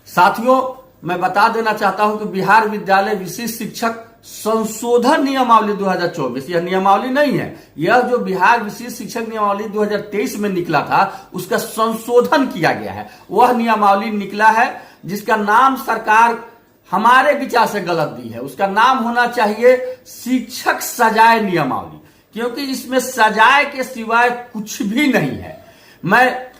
साथियों, मैं बता देना चाहता हूं कि बिहार विद्यालय विशिष्ट शिक्षक संशोधन नियमावली 2024, यह नियमावली नहीं है, यह जो बिहार विशिष्ट शिक्षक नियमावली 2023 में निकला था उसका संशोधन किया गया है। वह नियमावली निकला है जिसका नाम सरकार हमारे विचार से गलत दी है। उसका नाम होना चाहिए शिक्षक सजाए नियमावली, क्योंकि इसमें सजाए के सिवाय कुछ भी नहीं है। मैं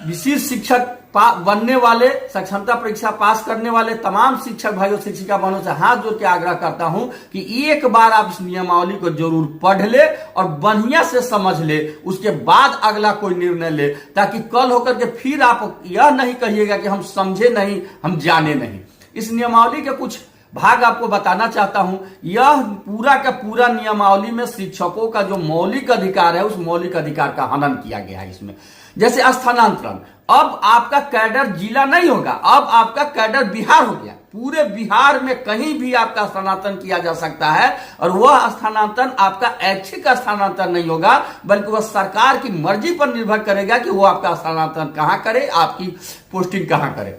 विशिष्ट शिक्षक बनने वाले, सक्षमता परीक्षा पास करने वाले तमाम शिक्षक भाइयों शिक्षिका बहनों से हाथ जोड़ के आग्रह करता हूं कि एक बार आप इस नियमावली को जरूर पढ़ ले और बढ़िया से समझ ले, उसके बाद अगला कोई निर्णय ले, ताकि कल होकर के फिर आप यह नहीं कहिएगा कि हम समझे नहीं, हम जाने नहीं। इस नियमावली के कुछ भाग आपको बताना चाहता हूं। यह पूरा का पूरा नियमावली में शिक्षकों का जो मौलिक अधिकार है उस मौलिक अधिकार का हनन किया गया है। इसमें जैसे स्थानांतरण, अब आपका कैडर जिला नहीं होगा, अब आपका कैडर बिहार हो गया। पूरे बिहार में कहीं भी आपका स्थानांतरण किया जा सकता है और वह स्थानांतरण आपका ऐच्छिक स्थानांतरण नहीं होगा, बल्कि वह सरकार की मर्जी पर निर्भर करेगा कि वह आपका स्थानांतरण कहां करे, आपकी पोस्टिंग कहां करे।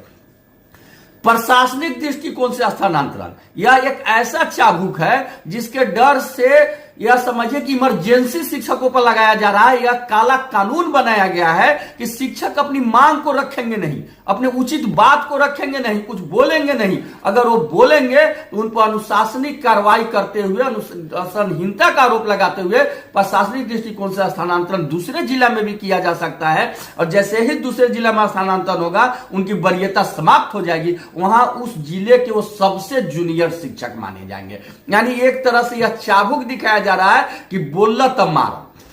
प्रशासनिक दृष्टिकोण से स्थानांतरण यह एक ऐसा चाबुक है जिसके डर से यह समझिए कि इमरजेंसी शिक्षकों पर लगाया जा रहा है। यह काला कानून बनाया गया है कि शिक्षक अपनी मांग को रखेंगे नहीं, अपने उचित बात को रखेंगे नहीं, कुछ बोलेंगे नहीं। अगर वो बोलेंगे तो उन पर अनुशासनिक कार्रवाई करते हुए, अनुशासनहीनता का आरोप लगाते हुए प्रशासनिक दृष्टिकोण से स्थानांतरण दूसरे जिला में भी किया जा सकता है। और जैसे ही दूसरे जिला में स्थानांतरण होगा उनकी वरीयता समाप्त हो जाएगी, वहां उस जिले के वो सबसे जूनियर शिक्षक माने जाएंगे। यानी एक तरह से यह चाबुक दिखाया जा रहा है कि बोलना तब मारो।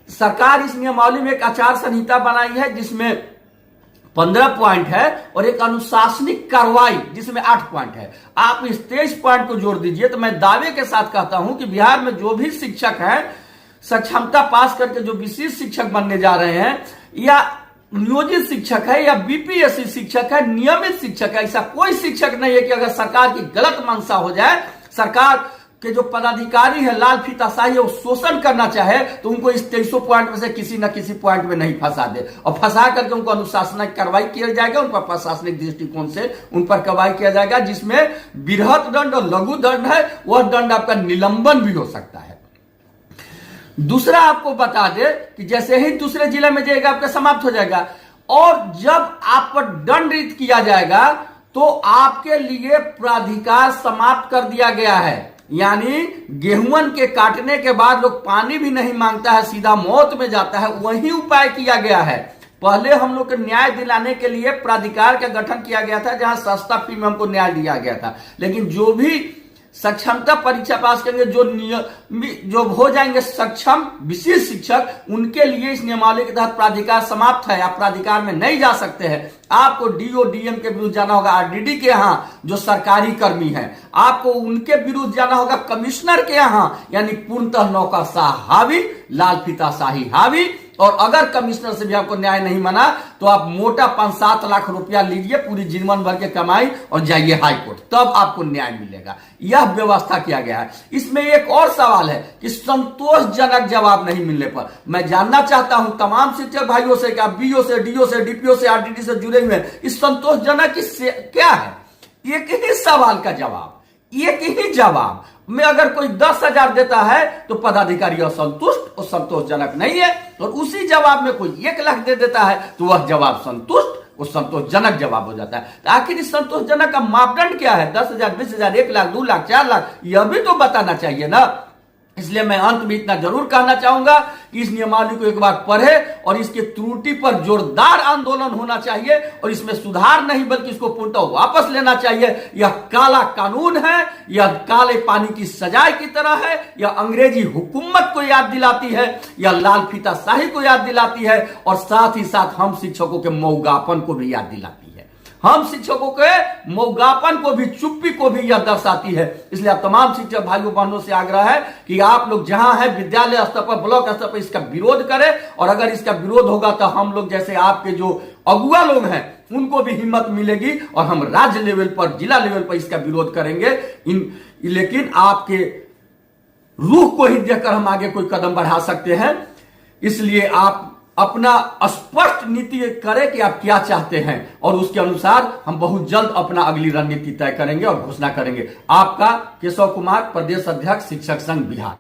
सरकार इस नियमावली में एक आचार संहिता बनाई है जिसमें 15 पॉइंट है और एक अनुशासनिक कार्रवाई जिसमें 8 पॉइंट है। आप इस 23 पॉइंट को जोड़ दीजिए तो मैं दावे के साथ कहता हूं कि बिहार में जो भी शिक्षक हैं, सक्षमता पास करके जो विशिष्ट शिक्षक बनने जा रहे हैं, या नियोजित शिक्षक है या बीपीएससी शिक्षक है, नियमित शिक्षक है, ऐसा कोई शिक्षक नहीं है कि अगर सरकार की गलत मंशा हो जाए, सरकार के जो पदाधिकारी है लाल फीताशाही वो शोषण करना चाहे तो उनको इस 23 पॉइंट में से किसी न किसी पॉइंट में नहीं फंसा दे और फंसा करके उनको अनुशासनिक कार्रवाई किया जाएगा। उन पर प्रशासनिक दृष्टिकोण से उन पर कार्रवाई किया जाएगा जिसमें बृहत दंड और लघु दंड है। वह दंड आपका निलंबन भी हो सकता है। दूसरा आपको बता दे कि जैसे ही दूसरे जिले में जाएगा आपका समाप्त हो जाएगा, और जब आप पर दंडित किया जाएगा तो आपके लिए प्राधिकार समाप्त कर दिया गया है। यानी गेहूं के काटने के बाद लोग पानी भी नहीं मांगता है, सीधा मौत में जाता है, वही उपाय किया गया है। पहले हम लोग को न्याय दिलाने के लिए प्राधिकार का गठन किया गया था जहां सस्ता फी में हमको न्याय दिया गया था, लेकिन जो भी सक्षमता परीक्षा पास करेंगे, जो हो जाएंगे सक्षम विशिष्ट शिक्षक, उनके लिए इस नियमावली के तहत प्राधिकार समाप्त है। आप प्राधिकार में नहीं जा सकते हैं। आपको डीओ डीएम के विरुद्ध जाना होगा, आरडीडी के यहाँ जो सरकारी कर्मी हैं, आपको उनके विरुद्ध जाना होगा कमिश्नर के यहाँ, यानी पूर्णतः नौकरशाह हावी, लाल फीताशाही हावी। और अगर कमिश्नर से भी आपको न्याय नहीं बना तो आप मोटा 5-7 लाख रुपया लीजिए, पूरी जीवन भर के कमाई, और जाइए हाई कोर्ट, तब आपको न्याय मिलेगा। यह व्यवस्था किया गया है। इसमें एक और सवाल है कि संतोषजनक जवाब नहीं मिलने पर मैं जानना चाहता हूं तमाम शिक्षक भाइयों से, क्या बीओ से, डीओ से, डीपीओ से, आरडीडी से जुड़े हुए हैं, इस संतोषजनक क्या है? एक ही सवाल का जवाब, एक ही जवाब में अगर कोई 10,000 देता है तो पदाधिकारी असंतुष्ट और संतोषजनक नहीं है, और उसी जवाब में कोई 1 लाख दे देता है तो वह जवाब संतुष्ट और संतोषजनक जवाब हो जाता है। तो आखिर इस संतोषजनक का मापदंड क्या है? 10,000, 20,000, 1 लाख, 2 लाख, 4 लाख, यह भी तो बताना चाहिए ना। इसलिए मैं अंत में इतना जरूर कहना चाहूंगा कि इस नियमावली को एक बार पढ़े और इसकी त्रुटि पर जोरदार आंदोलन होना चाहिए और इसमें सुधार नहीं बल्कि इसको पूर्णतः वापस लेना चाहिए। यह काला कानून है, यह काले पानी की सजाए की तरह है, यह अंग्रेजी हुकूमत को याद दिलाती है, यह लाल फीताशाही को याद दिलाती है, और साथ ही साथ हम शिक्षकों के मऊगापन को भी याद दिलाती है। हम शिक्षकों के मौगापन को भी, चुप्पी को भी यह दर्शाती है। इसलिए आप तमाम शिक्षक भाइयों बहनों से आग्रह है कि आप लोग जहां हैं विद्यालय स्तर पर, ब्लॉक स्तर पर इसका विरोध करें, और अगर इसका विरोध होगा तो हम लोग जैसे आपके जो अगुआ लोग हैं उनको भी हिम्मत मिलेगी और हम राज्य लेवल पर, जिला लेवल पर इसका विरोध करेंगे। लेकिन आपके रूह को ही देखकर हम आगे कोई कदम बढ़ा सकते हैं। इसलिए आप अपना स्पष्ट नीति करें कि आप क्या चाहते हैं, और उसके अनुसार हम बहुत जल्द अपना अगली रणनीति तय करेंगे और घोषणा करेंगे। आपका केशव कुमार, प्रदेश अध्यक्ष शिक्षक संघ बिहार।